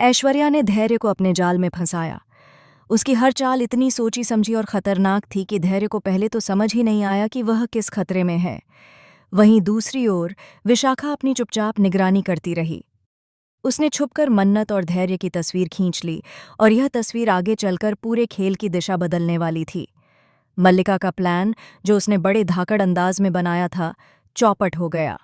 ऐश्वर्या ने धैर्य को अपने जाल में फंसाया। उसकी हर चाल इतनी सोची समझी और खतरनाक थी कि धैर्य को पहले तो समझ ही नहीं आया कि वह किस खतरे में है। वहीं दूसरी ओर विशाखा अपनी चुपचाप निगरानी करती रही। उसने छुपकर मन्नत और धैर्य की तस्वीर खींच ली और यह तस्वीर आगे चलकर पूरे खेल की दिशा बदलने वाली थी। मल्लिका का प्लान, जो उसने बड़े धाकड़ अंदाज में बनाया था, चौपट हो गया।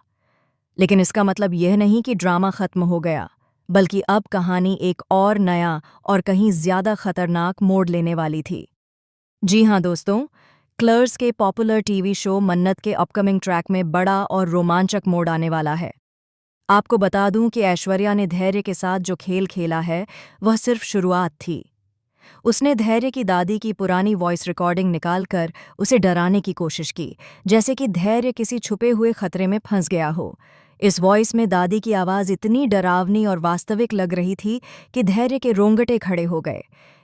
लेकिन इसका मतलब यह नहीं कि ड्रामा खत्म हो गया, बल्कि अब कहानी एक और नया और कहीं ज्यादा खतरनाक मोड़ लेने वाली थी। जी हाँ दोस्तों, क्लर्स के पॉपुलर टीवी शो मन्नत के अपकमिंग ट्रैक में बड़ा और रोमांचक मोड़ आने वाला है। आपको बता दूं कि ऐश्वर्या ने धैर्य के साथ जो खेल खेला है, वह सिर्फ शुरुआत थी। उसने धैर्य की दादी की पुरानी वॉइस रिकॉर्डिंग निकालकर उसे डराने की कोशिश की, जैसे कि धैर्य किसी छुपे हुए खतरे में फंस गया हो। इस वॉइस में दादी की आवाज़ इतनी डरावनी और वास्तविक लग रही थी कि धैर्य के रोंगटे खड़े हो गए।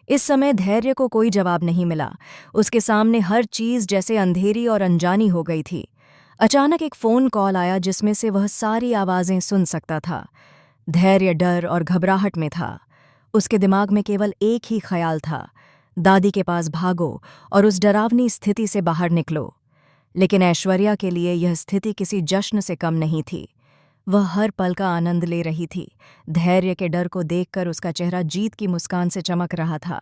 इस समय धैर्य को कोई जवाब नहीं मिला। उसके सामने हर चीज़ जैसे अंधेरी और अनजानी हो गई थी। अचानक एक फ़ोन कॉल आया जिसमें से वह सारी आवाज़ें सुन सकता था। धैर्य डर और घबराहट में था। उसके दिमाग में केवल एक ही ख्याल था, दादी के पास भागो और उस डरावनी स्थिति से बाहर निकलो। लेकिन ऐश्वर्या के लिए यह स्थिति किसी जश्न से कम नहीं थी। वह हर पल का आनंद ले रही थी। धैर्य के डर को देखकर उसका चेहरा जीत की मुस्कान से चमक रहा था।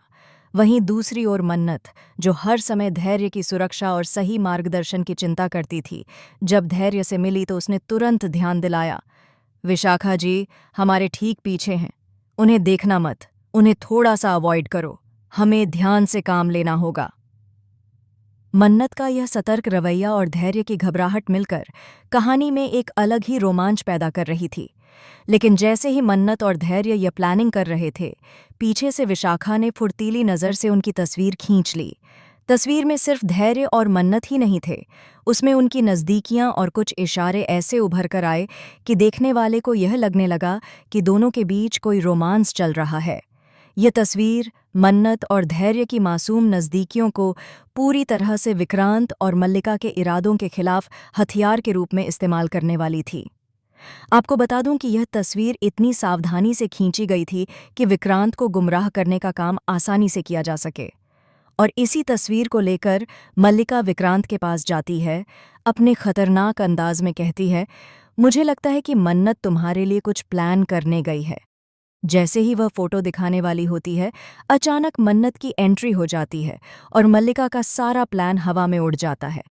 वहीं दूसरी ओर मन्नत, जो हर समय धैर्य की सुरक्षा और सही मार्गदर्शन की चिंता करती थी, जब धैर्य से मिली तो उसने तुरंत ध्यान दिलाया, विशाखा जी हमारे ठीक पीछे हैं, उन्हें देखना मत, उन्हें थोड़ा सा अवॉइड करो, हमें ध्यान से काम लेना होगा। मन्नत का यह सतर्क रवैया और धैर्य की घबराहट मिलकर कहानी में एक अलग ही रोमांच पैदा कर रही थी। लेकिन जैसे ही मन्नत और धैर्य यह प्लानिंग कर रहे थे, पीछे से विशाखा ने फुर्तीली नज़र से उनकी तस्वीर खींच ली। तस्वीर में सिर्फ धैर्य और मन्नत ही नहीं थे, उसमें उनकी नज़दीकियां और कुछ इशारे ऐसे उभर कर आए कि देखने वाले को यह लगने लगा कि दोनों के बीच कोई रोमांस चल रहा है। यह तस्वीर मन्नत और धैर्य की मासूम नज़दीकियों को पूरी तरह से विक्रांत और मल्लिका के इरादों के खिलाफ हथियार के रूप में इस्तेमाल करने वाली थी। आपको बता दूं कि यह तस्वीर इतनी सावधानी से खींची गई थी कि विक्रांत को गुमराह करने का काम आसानी से किया जा सके। और इसी तस्वीर को लेकर मल्लिका विक्रांत के पास जाती है, अपने खतरनाक अंदाज में कहती है, मुझे लगता है कि मन्नत तुम्हारे लिए कुछ प्लान करने गई है। जैसे ही वह फोटो दिखाने वाली होती है, अचानक मन्नत की एंट्री हो जाती है और मल्लिका का सारा प्लान हवा में उड़ जाता है।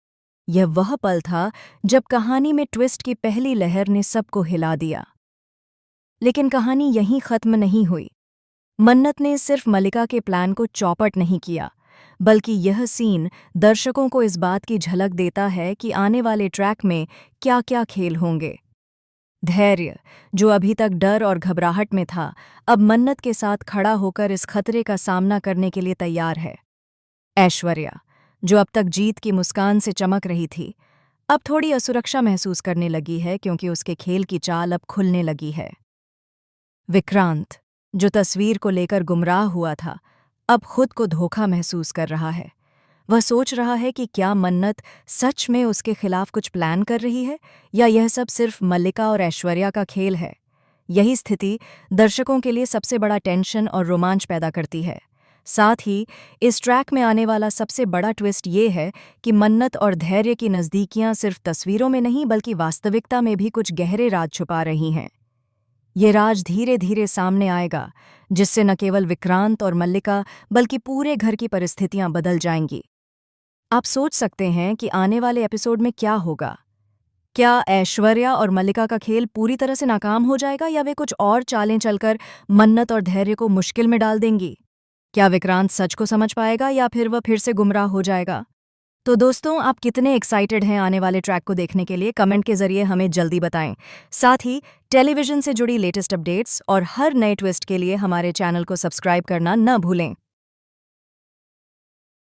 यह वह पल था जब कहानी में ट्विस्ट की पहली लहर ने सबको हिला दिया। लेकिन कहानी यहीं खत्म नहीं हुई। मन्नत ने सिर्फ मल्लिका के प्लान को चौपट नहीं किया, बल्कि यह सीन दर्शकों को इस बात की झलक देता है कि आने वाले ट्रैक में क्या-क्या खेल होंगे। धैर्य, जो अभी तक डर और घबराहट में था, अब मन्नत के साथ खड़ा होकर इस खतरे का सामना करने के लिए तैयार है। ऐश्वर्या, जो अब तक जीत की मुस्कान से चमक रही थी, अब थोड़ी असुरक्षा महसूस करने लगी है क्योंकि उसके खेल की चाल अब खुलने लगी है। विक्रांत, जो तस्वीर को लेकर गुमराह हुआ था, अब खुद को धोखा महसूस कर रहा है। वह सोच रहा है कि क्या मन्नत सच में उसके खिलाफ कुछ प्लान कर रही है या यह सब सिर्फ मल्लिका और ऐश्वर्या का खेल है। यही स्थिति दर्शकों के लिए सबसे बड़ा टेंशन और रोमांच पैदा करती है। साथ ही इस ट्रैक में आने वाला सबसे बड़ा ट्विस्ट ये है कि मन्नत और धैर्य की नज़दीकियां सिर्फ तस्वीरों में नहीं बल्कि वास्तविकता में भी कुछ गहरे राज छुपा रही हैं। ये राज धीरे धीरे सामने आएगा, जिससे न केवल विक्रांत और मल्लिका बल्कि पूरे घर की परिस्थितियां बदल जाएंगी। आप सोच सकते हैं कि आने वाले एपिसोड में क्या होगा। क्या ऐश्वर्या और मल्लिका का खेल पूरी तरह से नाकाम हो जाएगा या वे कुछ और चालें चलकर मन्नत और धैर्य को मुश्किल में डाल देंगी? क्या विक्रांत सच को समझ पाएगा या फिर वह फिर से गुमराह हो जाएगा? तो दोस्तों, आप कितने एक्साइटेड हैं आने वाले ट्रैक को देखने के लिए? कमेंट के जरिए हमें जल्दी बताएं। साथ ही टेलीविजन से जुड़ी लेटेस्ट अपडेट्स और हर नए ट्विस्ट के लिए हमारे चैनल को सब्सक्राइब करना न भूलें।